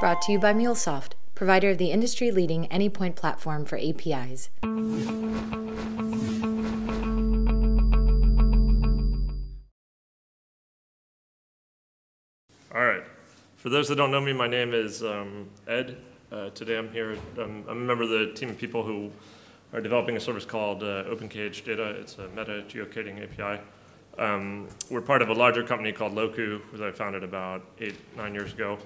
Brought to you by MuleSoft, provider of the industry-leading Anypoint platform for APIs. All right. For those that don't know me, my name is Ed. Today I'm here. I'm a member of the team of people who are developing a service called OpenCage Data. It's a meta geocoding API. We're part of a larger company called Loku, which I founded about 8-9 years ago.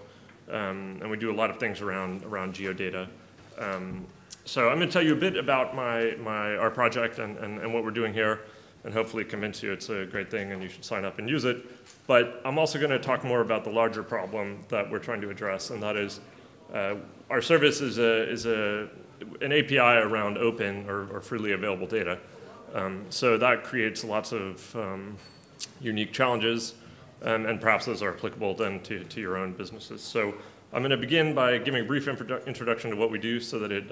And we do a lot of things around geodata. So I'm going to tell you a bit about our project and what we're doing here, and hopefully convince you it's a great thing and you should sign up and use it. But I'm also going to talk more about the larger problem that we're trying to address, and that is our service is an API around open or freely available data. So that creates lots of unique challenges, and perhaps those are applicable then to your own businesses. So I'm going to begin by giving a brief introduction to what we do so that it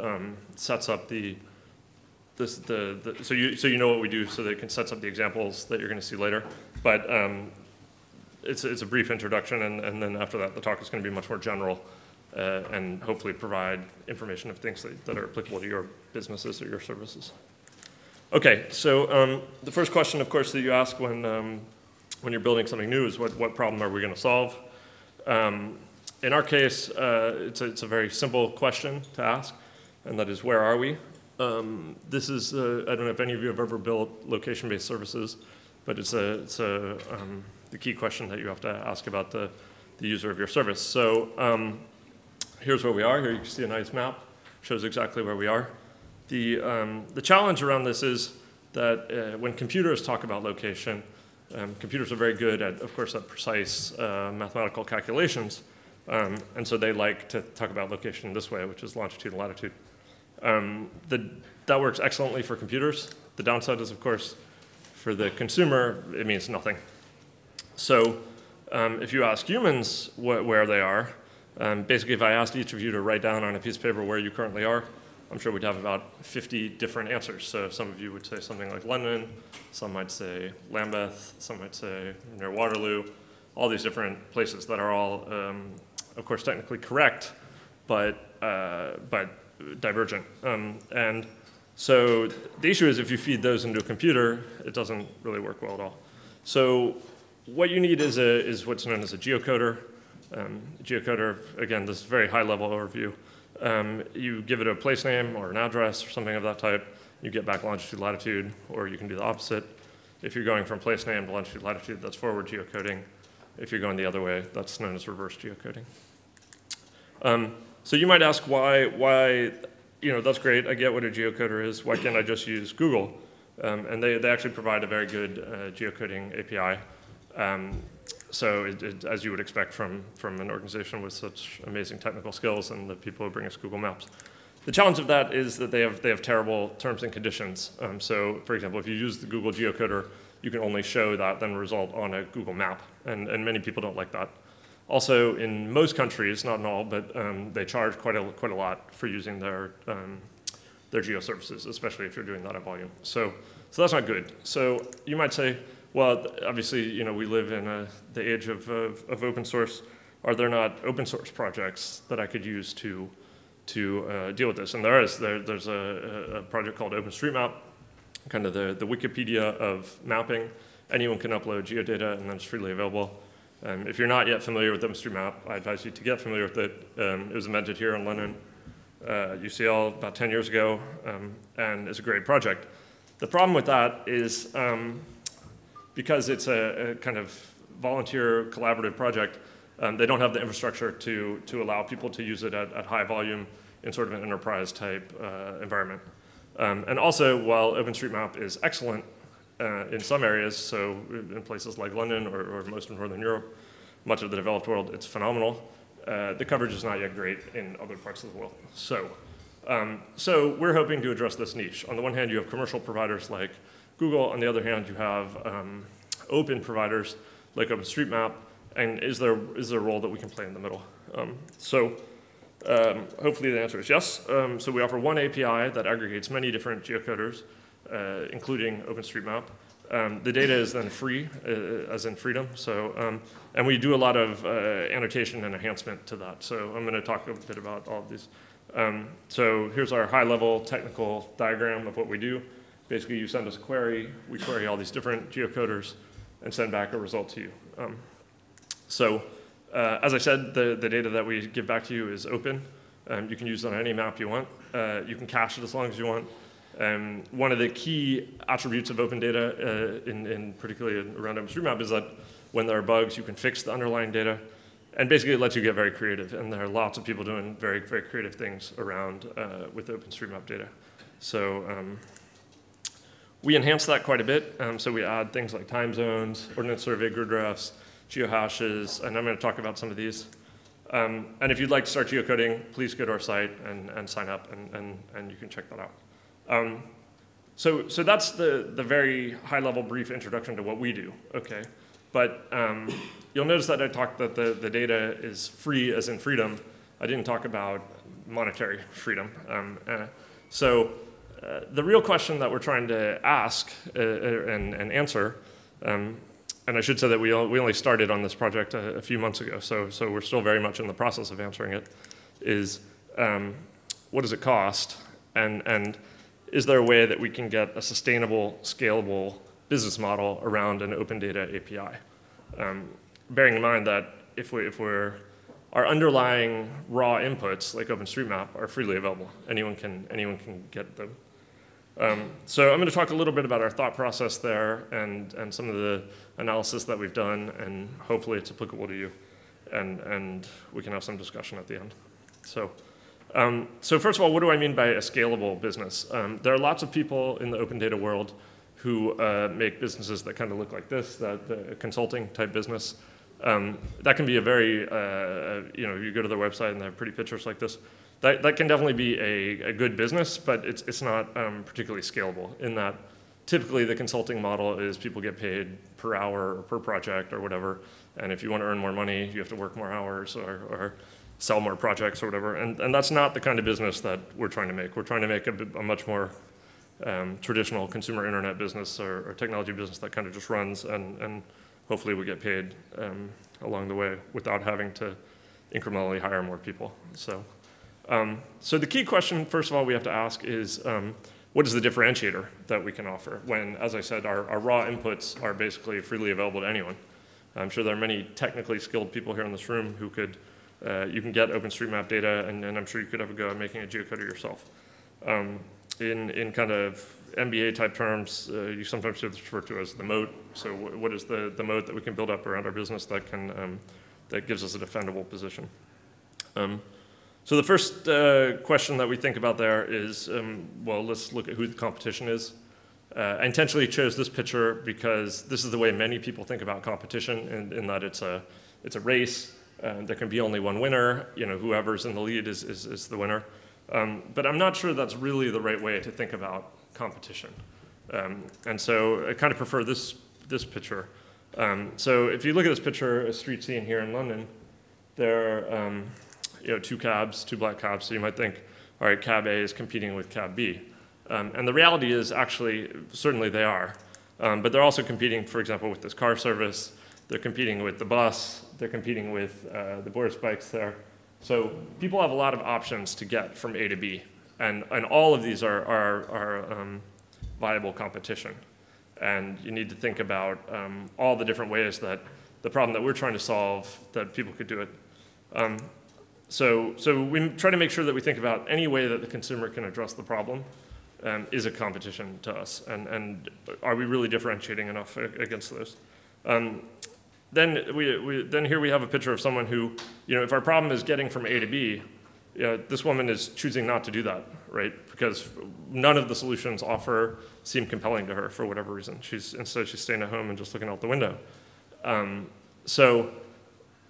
sets up so you know what we do so that it can set up the examples that you're going to see later. But it's a brief introduction, and then after that the talk is going to be much more general and hopefully provide information of things that are applicable to your businesses or your services. Okay, so the first question, of course, that you ask when you're building something new is what problem are we going to solve? In our case, it's a very simple question to ask, and that is, where are we? This is, I don't know if any of you have ever built location-based services, but it's the key question that you have to ask about the user of your service. So here's where we are. Here you can see a nice map. Shows exactly where we are. The challenge around this is that when computers talk about location, computers are very good at, of course, at precise mathematical calculations. And so they like to talk about location this way, which is longitude and latitude. That works excellently for computers. The downside is, of course, for the consumer, it means nothing. So if you ask humans where they are, basically if I asked each of you to write down on a piece of paper where you currently are, I'm sure we'd have about 50 different answers. So some of you would say something like London, some might say Lambeth, some might say near Waterloo, all these different places that are all, of course, technically correct, but divergent. And so the issue is if you feed those into a computer, it doesn't really work well at all. So what you need is what's known as a geocoder. Geocoder, again, this is a very high-level overview. You give it a place name or an address or something of that type, you get back longitude, latitude, or you can do the opposite. If you're going from place name to longitude, latitude, that's forward geocoding. If you're going the other way, that's known as reverse geocoding. So you might ask why, that's great, I get what a geocoder is, why can't I just use Google? And they actually provide a very good geocoding API. So as you would expect from an organization with such amazing technical skills and the people who bring us Google Maps. The challenge of that is that they have terrible terms and conditions. So for example, if you use the Google geocoder, you can only show that then result on a Google map. And many people don't like that. Also, in most countries, not in all, but they charge quite a lot for using their geo services, especially if you're doing that at volume. So that's not good. So you might say, well, obviously, we live in the age of open source. Are there not open source projects that I could use to deal with this? And there is. There's a project called OpenStreetMap, kind of the Wikipedia of mapping. Anyone can upload geodata, and then it's freely available. If you're not yet familiar with OpenStreetMap, I advise you to get familiar with it. It was invented here in London, UCL, about 10 years ago, and it's a great project. The problem with that is because it's a kind of volunteer collaborative project, they don't have the infrastructure to allow people to use it at high volume in sort of an enterprise type environment. And also, while OpenStreetMap is excellent in some areas, so in places like London or most of Northern Europe, much of the developed world, it's phenomenal. The coverage is not yet great in other parts of the world. So we're hoping to address this niche. On the one hand, you have commercial providers like Google. On the other hand, you have open providers like OpenStreetMap. And is there a role that we can play in the middle? Hopefully the answer is yes. So we offer one API that aggregates many different geocoders, including OpenStreetMap. The data is then free, as in freedom. So, and we do a lot of annotation and enhancement to that. So I'm going to talk a bit about all of these. So here's our high-level technical diagram of what we do. Basically, you send us a query. We query all these different geocoders and send back a result to you. As I said, the data that we give back to you is open. You can use it on any map you want. You can cache it as long as you want. One of the key attributes of open data, particularly around OpenStreetMap, is that when there are bugs, you can fix the underlying data. And basically, it lets you get very creative. And there are lots of people doing very, very creative things around with OpenStreetMap data. So we enhance that quite a bit. So we add things like time zones, ordnance survey grid refs, geohashes, and I'm going to talk about some of these. And if you'd like to start geocoding, please go to our site and sign up, and you can check that out. So that's the very high-level brief introduction to what we do. Okay, but you'll notice that I talked that the data is free, as in freedom. I didn't talk about monetary freedom. The real question that we're trying to ask and answer. And I should say that we only started on this project a few months ago, so we're still very much in the process of answering it, is what does it cost? And is there a way that we can get a sustainable, scalable business model around an open data API? Bearing in mind that if our underlying raw inputs, like OpenStreetMap, are freely available. Anyone can get them. So I'm going to talk a little bit about our thought process there and some of the analysis that we've done, and hopefully it's applicable to you, and we can have some discussion at the end. So first of all, what do I mean by a scalable business? There are lots of people in the open data world who make businesses that kind of look like this, the consulting type business. That can be a very, you go to their website and they have pretty pictures like this. That can definitely be a good business, but it's not particularly scalable in that typically the consulting model is people get paid per hour or per project or whatever, and if you want to earn more money, you have to work more hours or sell more projects or whatever, and that's not the kind of business that we're trying to make. We're trying to make a much more traditional consumer internet business or technology business that kind of just runs, and hopefully we get paid along the way without having to incrementally hire more people. So the key question, first of all, we have to ask is, what is the differentiator that we can offer when, as I said, our raw inputs are basically freely available to anyone? I'm sure there are many technically skilled people here in this room who could, you can get OpenStreetMap data, and I'm sure you could have a go at making a geocoder yourself. In kind of MBA type terms, you sometimes refer to as the moat. So what is the moat that we can build up around our business that can, that gives us a defendable position? So the first question that we think about there is, well, let's look at who the competition is. I intentionally chose this picture because this is the way many people think about competition, in that it's a race. There can be only one winner. Whoever's in the lead is the winner. But I'm not sure that's really the right way to think about competition. And so I kind of prefer this picture. So if you look at this picture, a street scene here in London, there are two black cabs, so you might think, all right, cab A is competing with cab B. And the reality is actually, certainly they are, but they're also competing, for example, with this car service. They're competing with the bus. They're competing with the Boris bikes there. So people have a lot of options to get from A to B, and all of these are viable competition. And you need to think about all the different ways that the problem that we're trying to solve, that people could do it. So we try to make sure that we think about any way that the consumer can address the problem is a competition to us, and are we really differentiating enough against those? Then here we have a picture of someone who, if our problem is getting from A to B, this woman is choosing not to do that, right? Because none of the solutions seem compelling to her for whatever reason. Instead she's staying at home and just looking out the window.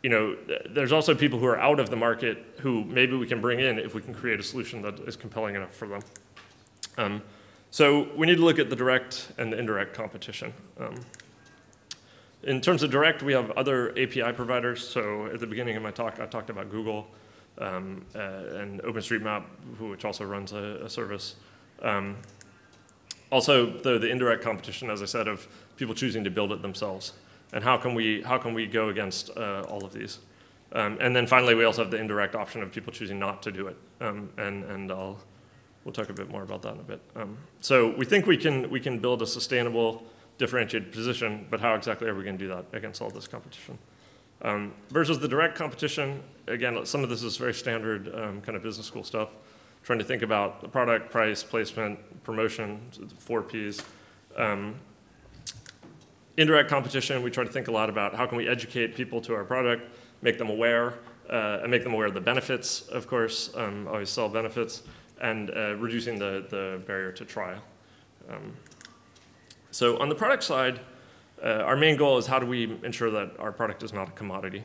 There's also people who are out of the market who maybe we can bring in if we can create a solution that is compelling enough for them. So we need to look at the direct and the indirect competition. In terms of direct, we have other API providers. So at the beginning of my talk, I talked about Google and OpenStreetMap, which also runs a service. Also, the indirect competition, as I said, of people choosing to build it themselves. And how can we go against all of these? And then finally, we also have the indirect option of people choosing not to do it. And we'll talk a bit more about that in a bit. So we think we can build a sustainable, differentiated position, but how exactly are we going to do that against all this competition? Versus the direct competition, again, some of this is very standard kind of business school stuff, trying to think about the product, price, placement, promotion, the 4 Ps. Indirect competition, we try to think a lot about how can we educate people to our product, make them aware, and make them aware of the benefits, of course, always sell benefits, and reducing the barrier to trial. So on the product side, our main goal is how do we ensure that our product is not a commodity?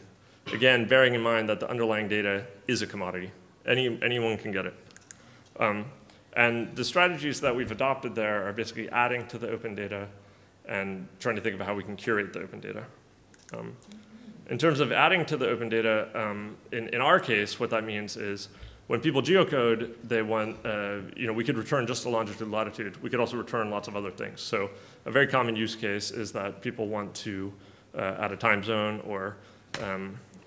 Again, bearing in mind that the underlying data is a commodity. Anyone can get it. And the strategies that we've adopted there are basically adding to the open data and trying to think of how we can curate the open data. In terms of adding to the open data, in our case, what that means is when people geocode, they want, we could return just the longitude and latitude. We could also return lots of other things. So a very common use case is that people want to add a time zone or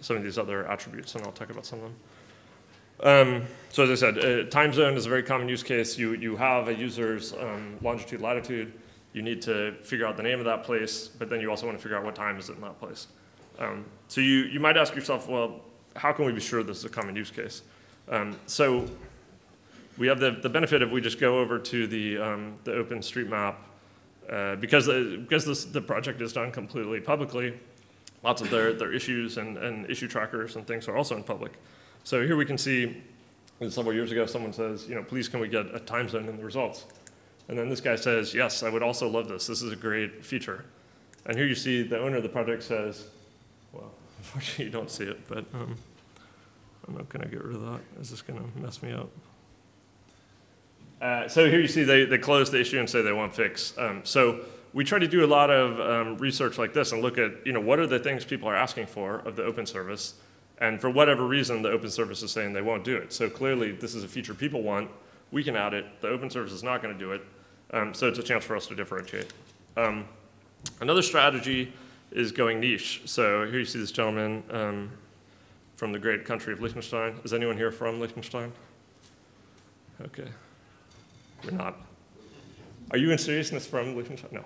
some of these other attributes, and I'll talk about some of them. So as I said, time zone is a very common use case. You have a user's longitude, latitude. You need to figure out the name of that place, but then you also want to figure out what time is it in that place. So you might ask yourself, well, how can we be sure this is a common use case? So we have the benefit of we just go over to the OpenStreetMap because the project is done completely publicly. Lots of their issues and issue trackers and things are also in public. So here we can see, several years ago, someone says, please can we get a time zone in the results? And then this guy says, yes, I would also love this. This is a great feature. And here you see the owner of the project says, well, unfortunately you don't see it, but I'm not going to get rid of that. Is this going to mess me up? So here you see they close the issue and say they won't fix. So we try to do a lot of research like this and look at what are the things people are asking for of the open service. And for whatever reason, the open service is saying they won't do it. So clearly, this is a feature people want. We can add it. The open service is not going to do it. So it's a chance for us to differentiate. Another strategy is going niche. So here you see this gentleman from the great country of Liechtenstein. Is anyone here from Liechtenstein? Okay. You're not. Are you in seriousness from Liechtenstein? No.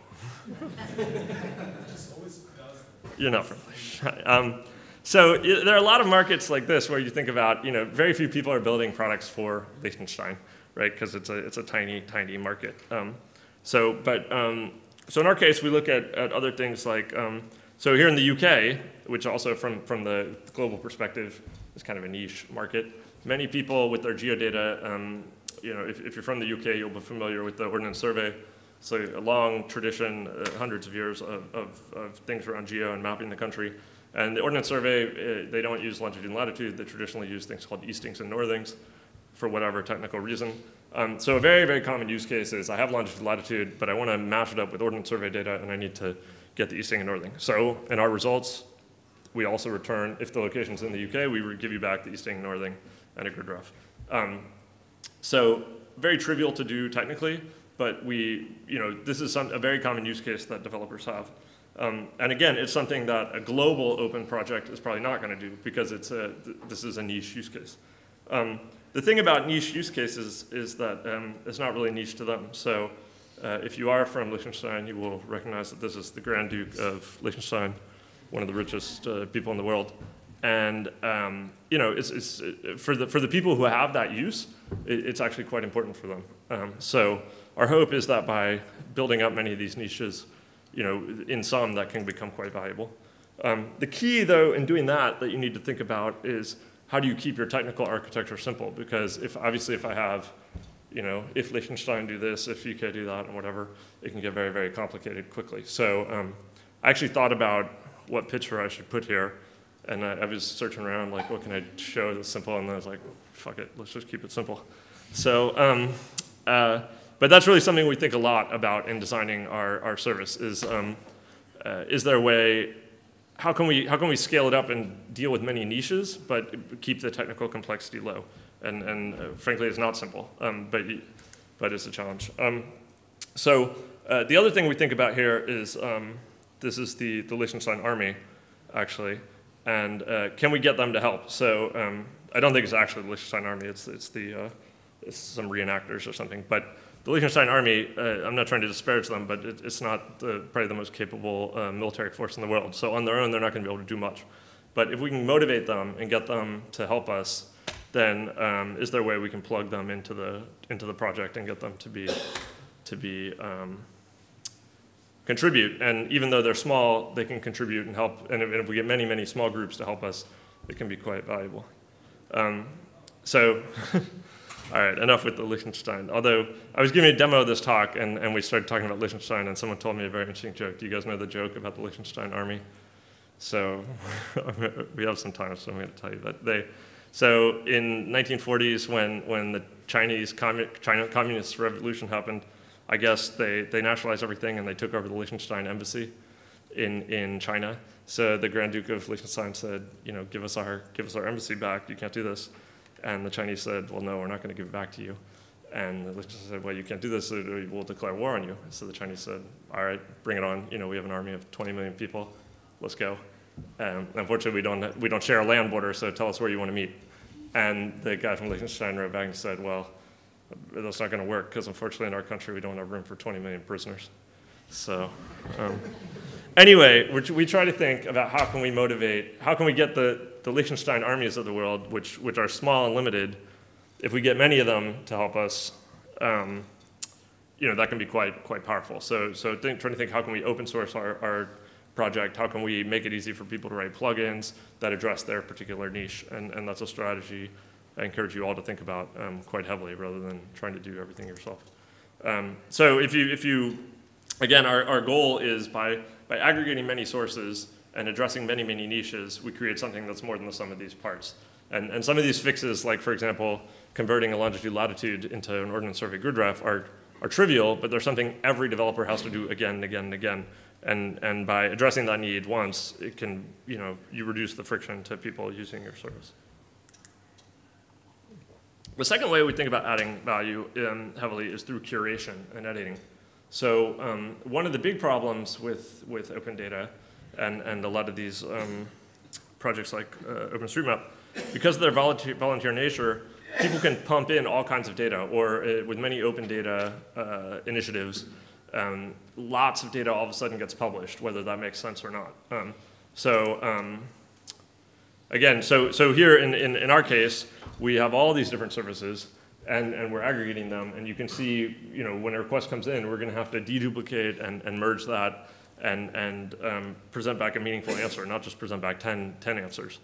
You're not from Liechtenstein. So there are a lot of markets like this where you think about, very few people are building products for Liechtenstein, right? Because it's a tiny, tiny market. So in our case, we look at other things like, so here in the UK, which also from the global perspective is kind of a niche market, many people with their geodata, if you're from the UK, you'll be familiar with the Ordnance Survey. So a long tradition, hundreds of years of things around geo and mapping the country. And the Ordnance Survey, they don't use longitude and latitude. They traditionally use things called eastings and northings for whatever technical reason. So a very, very common use case is I have longitude and latitude, but I want to match it up with Ordnance Survey data, and I need to get the easting and northing. So in our results, we also return, if the location's in the UK, we would give you back the easting and northing and a grid ref. So very trivial to do technically, but this is a very common use case that developers have. And again, it's something that a global open project is probably not going to do because this is a niche use case. The thing about niche use cases is that it's not really niche to them. So if you are from Liechtenstein, you will recognize that this is the Grand Duke of Liechtenstein, one of the richest people in the world. And it's for the people who have that use, it's actually quite important for them. So our hope is that by building up many of these niches, in some that can become quite valuable. The key, though, in doing that you need to think about is how do you keep your technical architecture simple? Because if I have, if Liechtenstein do this, if UK do that, and whatever, it can get very, very complicated quickly. So I actually thought about what picture I should put here, and I was searching around, like, what can I show that's simple? And then I was like, fuck it, let's just keep it simple. So, but that's really something we think a lot about in designing our service is there a way, how can we scale it up and deal with many niches, but keep the technical complexity low? And frankly, it's not simple, but it's a challenge. So the other thing we think about here is this is the Liechtenstein army, actually, and can we get them to help? So I don't think it's actually the Liechtenstein army. It's some reenactors or something. But the Liechtenstein army, I'm not trying to disparage them, but it's not probably the most capable military force in the world. So on their own, they're not going to be able to do much. But if we can motivate them and get them to help us, then is there a way we can plug them into the project and get them to contribute? And even though they're small, they can contribute and help. And if we get many, many small groups to help us, it can be quite valuable. So, all right, enough with the Liechtenstein. Although I was giving a demo of this talk, and we started talking about Liechtenstein, and someone told me a very interesting joke. Do you guys know the joke about the Liechtenstein army? So we have some time, so I'm going to tell you that. So in 1940s, when the Chinese Communist Revolution happened, I guess they nationalized everything and they took over the Liechtenstein embassy in China. So the Grand Duke of Liechtenstein said, give us our embassy back. You can't do this. And the Chinese said, well, no, we're not going to give it back to you. And the Liechtenstein said, well, you can't do this. We'll declare war on you. So the Chinese said, all right, bring it on. We have an army of 20 million people. Let's go. Unfortunately, we don't share a land border, so tell us where you want to meet. And the guy from Liechtenstein wrote back and said, well, that's not going to work, because unfortunately in our country we don't have room for 20 million prisoners. So anyway, we try to think about how can we get the Liechtenstein armies of the world, which are small and limited, if we get many of them to help us, that can be quite powerful. So trying to think, how can we open source our project? How can we make it easy for people to write plugins that address their particular niche? And that's a strategy I encourage you all to think about quite heavily, rather than trying to do everything yourself. So if you again, our goal is by aggregating many sources and addressing many, many niches, we create something that's more than the sum of these parts. And some of these fixes, like for example, converting a longitude-latitude into an ordnance survey grid ref are trivial, but they're something every developer has to do again and again and again. And by addressing that need once, it can, you reduce the friction to people using your service. The second way we think about adding value heavily is through curation and editing. So one of the big problems with open data and a lot of these projects like OpenStreetMap, because of their volunteer nature, people can pump in all kinds of data, or with many open data initiatives, lots of data all of a sudden gets published, whether that makes sense or not. Again, so here in our case, we have all these different services, and we're aggregating them, and you can see, when a request comes in, we're going to have to deduplicate and merge that and present back a meaningful answer, not just present back 10 answers,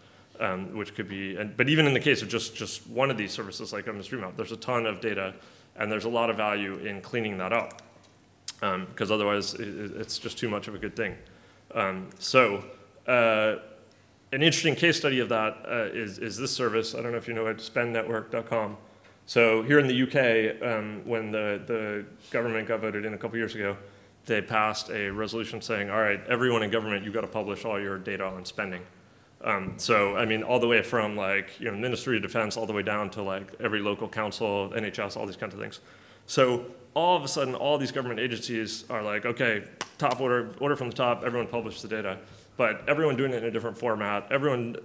which could be, but even in the case of just one of these services like OpenStreetMap, there's a ton of data, and there's a lot of value in cleaning that up, because otherwise it's just too much of a good thing. An interesting case study of that is this service. I don't know if you know it, spendnetwork.com. So here in the UK, when the government got voted in a couple years ago, they passed a resolution saying, all right, everyone in government, you've got to publish all your data on spending. So, I mean, all the way from Ministry of Defense all the way down to every local council, NHS, all these kinds of things. So all of a sudden, all these government agencies are like, okay, top order from the top, everyone publish the data. But everyone doing it in a different format, everyone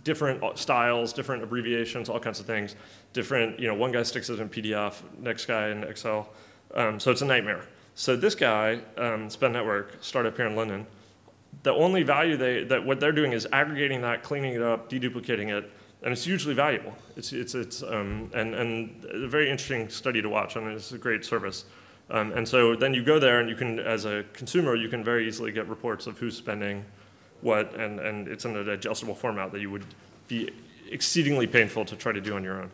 different styles, different abbreviations, all kinds of things. Different, one guy sticks it in PDF, next guy in Excel. So it's a nightmare. So this guy, Spend Network, startup here in London, the only value what they're doing is aggregating that, cleaning it up, deduplicating it, and it's hugely valuable. It's and a very interesting study to watch, and it's a great service. And so then you go there, and you can, as a consumer, you can very easily get reports of who's spending what, and it's in an adjustable format that you would be exceedingly painful to try to do on your own.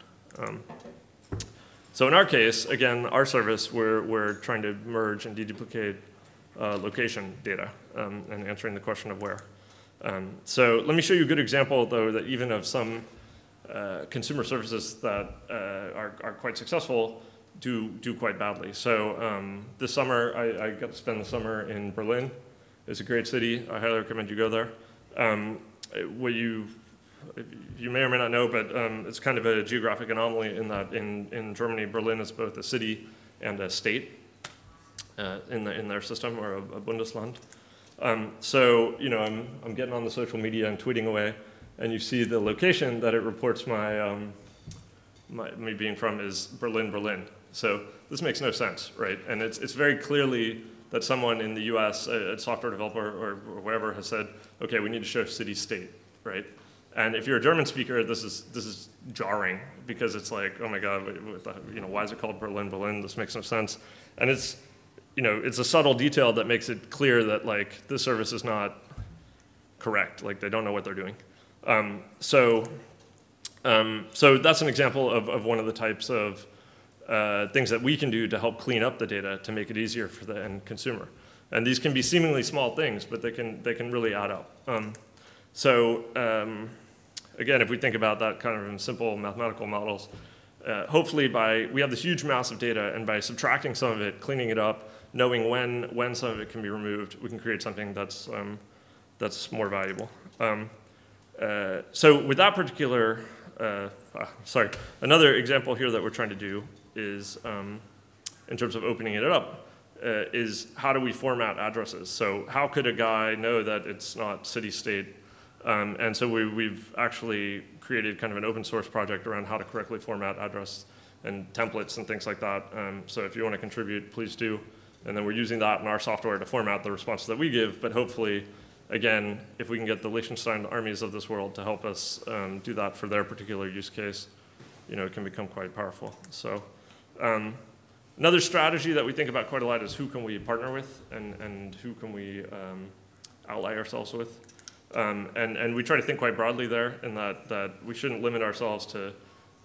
So in our case, again, our service, we're trying to merge and deduplicate location data and answering the question of where. So let me show you a good example, though, that even of some consumer services that are quite successful do quite badly. So this summer, I got to spend the summer in Berlin. It's a great city. I highly recommend you go there. What you may or may not know, but it's kind of a geographic anomaly in that in Germany, Berlin is both a city and a state in their system, or a Bundesland. So I'm getting on the social media and tweeting away, and you see the location that it reports me being from is Berlin, Berlin. So this makes no sense, right? And it's very clearly that someone in the US, a software developer or whatever, has said, okay, we need to show city state, right? And if you're a German speaker, this is jarring, because it's like, oh my God, why is it called Berlin, Berlin? This makes no sense. And it's a subtle detail that makes it clear that like this service is not correct. Like they don't know what they're doing. So that's an example of one of the types of things that we can do to help clean up the data to make it easier for the end consumer. And these can be seemingly small things, but they can really add up. Again, if we think about that kind of in simple mathematical models, hopefully we have this huge mass of data, and by subtracting some of it, cleaning it up, knowing when some of it can be removed, we can create something that's more valuable. So with that particular, another example here that we're trying to do is, in terms of opening it up, is how do we format addresses? So how could a guy know that it's not city-state? And so we've actually created kind of an open source project around how to correctly format address and templates and things like that. So if you want to contribute, please do. And then we're using that in our software to format the responses that we give, but hopefully, again, if we can get the Liechtenstein armies of this world to help us do that for their particular use case, it can become quite powerful. So another strategy that we think about quite a lot is who can we partner with, and who can we ally ourselves with. And we try to think quite broadly there, in that we shouldn't limit ourselves to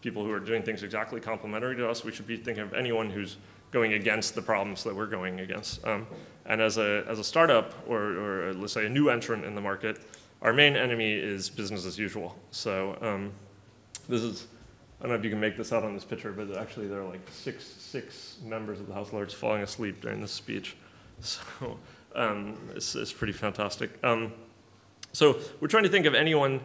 people who are doing things exactly complementary to us. We should be thinking of anyone who's going against the problems that we're going against. And as a startup, or let's say a new entrant in the market, our main enemy is business as usual. So this is, I don't know if you can make this out on this picture, but actually there are like six members of the House of Lords falling asleep during this speech. So it's pretty fantastic. So we're trying to think of anyone,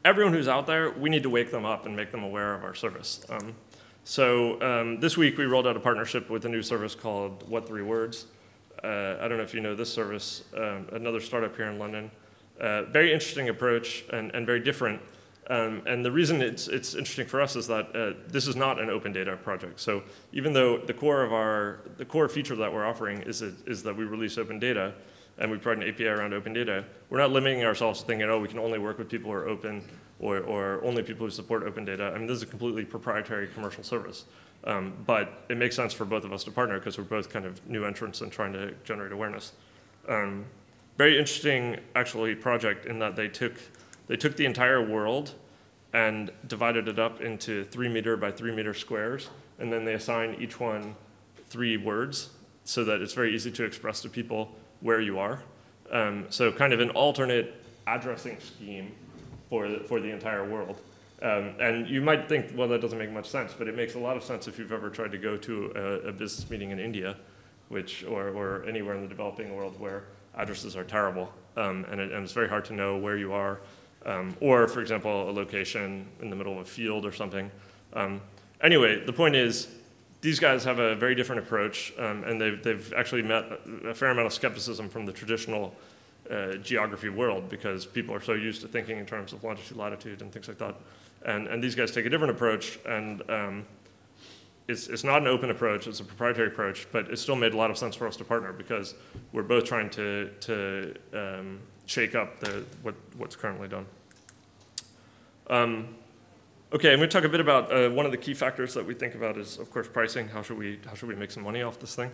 everyone who's out there, we need to wake them up and make them aware of our service. This week we rolled out a partnership with a new service called What 3 Words. I don't know if you know this service, another startup here in London. Very interesting approach and very different. And the reason it's interesting for us is that this is not an open data project. So even though the core feature that we're offering is that we release open data, and we provide an API around open data, we're not limiting ourselves to thinking, oh, we can only work with people who are open, or only people who support open data. I mean, this is a completely proprietary commercial service. But it makes sense for both of us to partner, because we're both kind of new entrants and trying to generate awareness. Very interesting, actually, project in that they took the entire world and divided it up into 3 meter by 3 meter squares, and then they assign each one 3 words, so that it's very easy to express to people where you are. So kind of an alternate addressing scheme for the entire world. And you might think, well, that doesn't make much sense, but it makes a lot of sense if you've ever tried to go to a business meeting in India, or anywhere in the developing world where addresses are terrible, and it's very hard to know where you are, or, for example, a location in the middle of a field or something. Anyway, the point is, these guys have a very different approach, and they've actually met a fair amount of skepticism from the traditional geography world, because people are so used to thinking in terms of longitude, latitude, and things like that. And these guys take a different approach, and it's not an open approach, it's a proprietary approach, but it still made a lot of sense for us to partner, because we're both trying to shake up what's currently done. Okay, I'm going to talk a bit about one of the key factors that we think about is, of course, pricing. How should we make some money off this thing?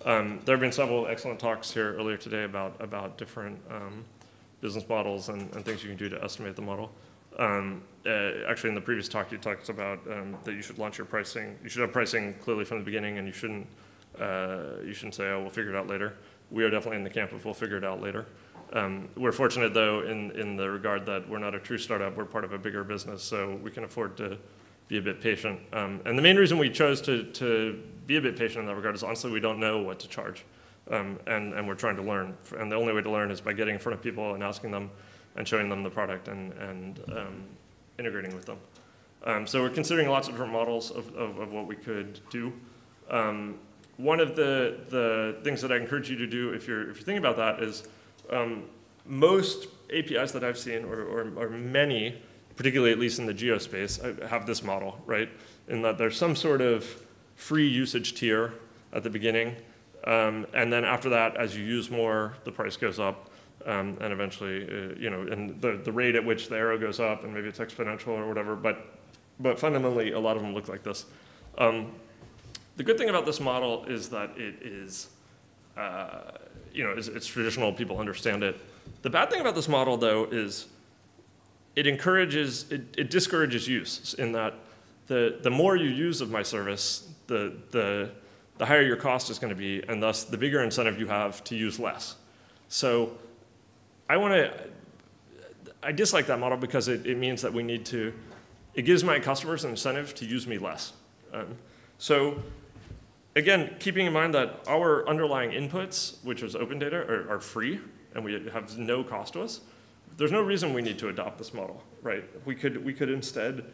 There have been several excellent talks here earlier today about different business models and things you can do to estimate the model. Actually, in the previous talk, you talked about that you should launch your pricing. You should have pricing clearly from the beginning, and you shouldn't say, oh, we'll figure it out later. We are definitely in the camp of we'll figure it out later. We're fortunate, though, in the regard that we're not a true startup. We're part of a bigger business, so we can afford to be a bit patient. And the main reason we chose to be a bit patient in that regard is, honestly, we don't know what to charge. And we're trying to learn. And the only way to learn is by getting in front of people and asking them and showing them the product and integrating with them. So we're considering lots of different models of what we could do. One of the things that I encourage you to do if you're thinking about that is most APIs that I've seen, or many, particularly at least in the geo space, have this model, right? In that there's some sort of free usage tier at the beginning, and then after that, as you use more, the price goes up, and eventually, and the rate at which the arrow goes up, and maybe it's exponential or whatever, but fundamentally, a lot of them look like this. The good thing about this model is that it is, it's traditional, people understand it. The bad thing about this model, though, is it discourages use, in that the more you use of my service, the higher your cost is going to be, and thus the bigger incentive you have to use less. So I dislike that model because it means that it gives my customers an incentive to use me less. So again, keeping in mind that our underlying inputs, which is open data, are free, and we have no cost to us, there's no reason we need to adopt this model, right? We could instead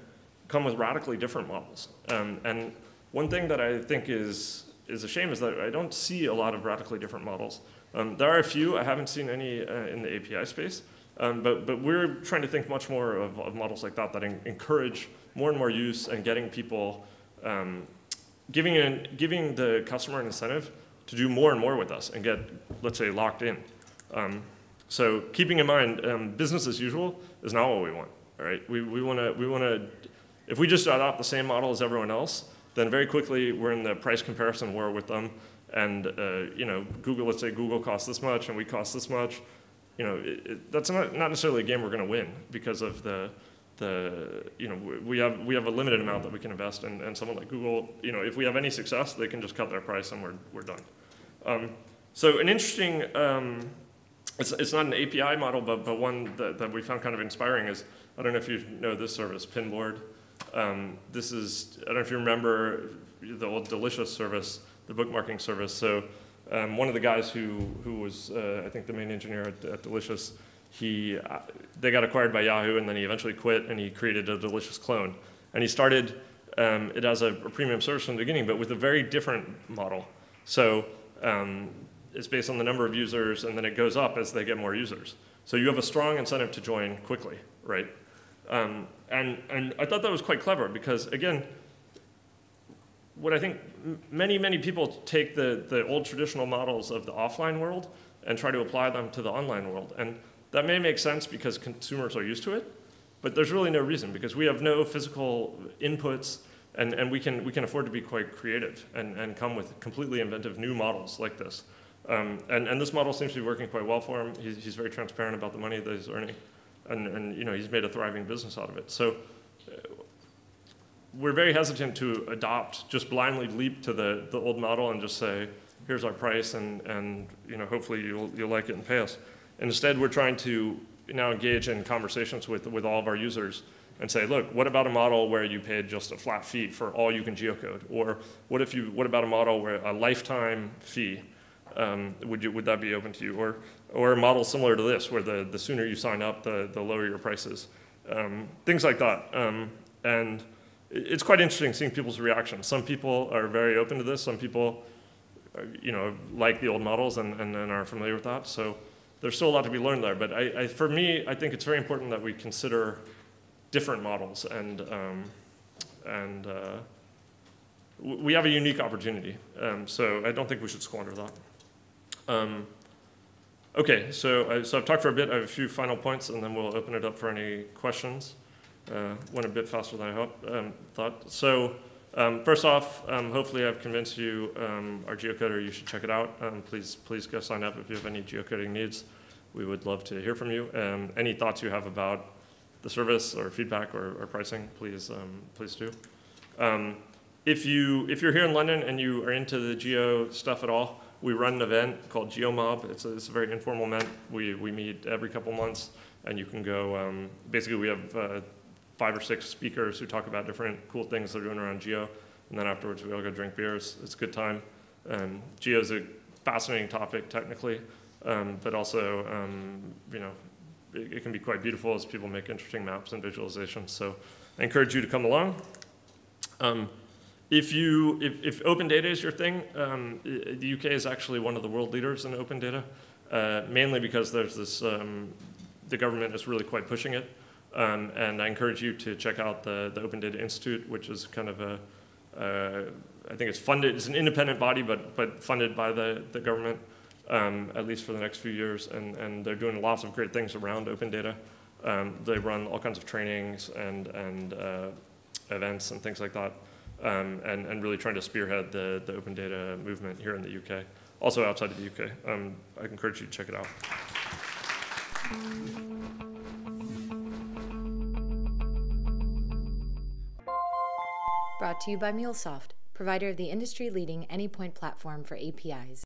come with radically different models. And one thing that I think is a shame is that I don't see a lot of radically different models. There are a few. I haven't seen any in the API space. But we're trying to think much more of models like that encourage more and more use, and getting people, giving the customer an incentive to do more and more with us and get, let's say, locked in. So keeping in mind, business as usual is not what we want. All right, we want to. If we just adopt the same model as everyone else, then very quickly we're in the price comparison war with them. And Google, let's say Google costs this much and we cost this much. That's not necessarily a game we're going to win, because of we have a limited amount that we can invest, and someone like Google, if we have any success, they can just cut their price and we're done. So an interesting, it's not an API model, but one that we found kind of inspiring is, I don't know if you know this service, Pinboard. This is, I don't know if you remember the old Delicious service, the bookmarking service. So one of the guys who was, I think, the main engineer at Delicious, they got acquired by Yahoo, and then he eventually quit, and he created a Delicious clone. And he started it as a premium service from the beginning, but with a very different model. So it's based on the number of users, and then it goes up as they get more users. So you have a strong incentive to join quickly, right? And I thought that was quite clever, because, again, what I think many people take the old traditional models of the offline world and try to apply them to the online world. And that may make sense because consumers are used to it, but there's really no reason, because we have no physical inputs, and we can afford to be quite creative and come with completely inventive new models like this. And this model seems to be working quite well for him. He's very transparent about the money that he's earning, and he's made a thriving business out of it. So we're very hesitant to just blindly leap to the old model and just say, here's our price, and hopefully you'll like it and pay us. And instead, we're trying to now engage in conversations with all of our users and say, look, what about a model where you paid just a flat fee for all you can geocode? Or what about a model where a lifetime fee, would that be open to you? Or a model similar to this, where the sooner you sign up, the lower your prices. Things like that. And it's quite interesting seeing people's reactions. Some people are very open to this. Some people, like the old models and are familiar with that. So there's still a lot to be learned there. But for me, I think it's very important that we consider different models, and we have a unique opportunity. So I don't think we should squander that. Okay, so I've talked for a bit. I have a few final points, and then we'll open it up for any questions. Went a bit faster than I thought. So first off, hopefully I've convinced you our geocoder, you should check it out. Please go sign up if you have any geocoding needs. We would love to hear from you. Any thoughts you have about the service or feedback or pricing, please do. If you're here in London and you are into the geo stuff at all, we run an event called GeoMob. It's a very informal event. We meet every couple months, and you can go. Basically, we have 5 or 6 speakers who talk about different cool things they're doing around geo, and then afterwards we all go drink beers. It's a good time. Geo is a fascinating topic technically, but also it can be quite beautiful as people make interesting maps and visualizations. So I encourage you to come along. If open data is your thing, the UK is actually one of the world leaders in open data, mainly because there's this, the government is really quite pushing it. And I encourage you to check out the Open Data Institute, which is kind of I think it's funded, it's an independent body, but funded by the government, at least for the next few years. And they're doing lots of great things around open data. They run all kinds of trainings and events and things like that. And really trying to spearhead the open data movement here in the UK, also outside of the UK. I encourage you to check it out. Brought to you by MuleSoft, provider of the industry-leading Anypoint platform for APIs.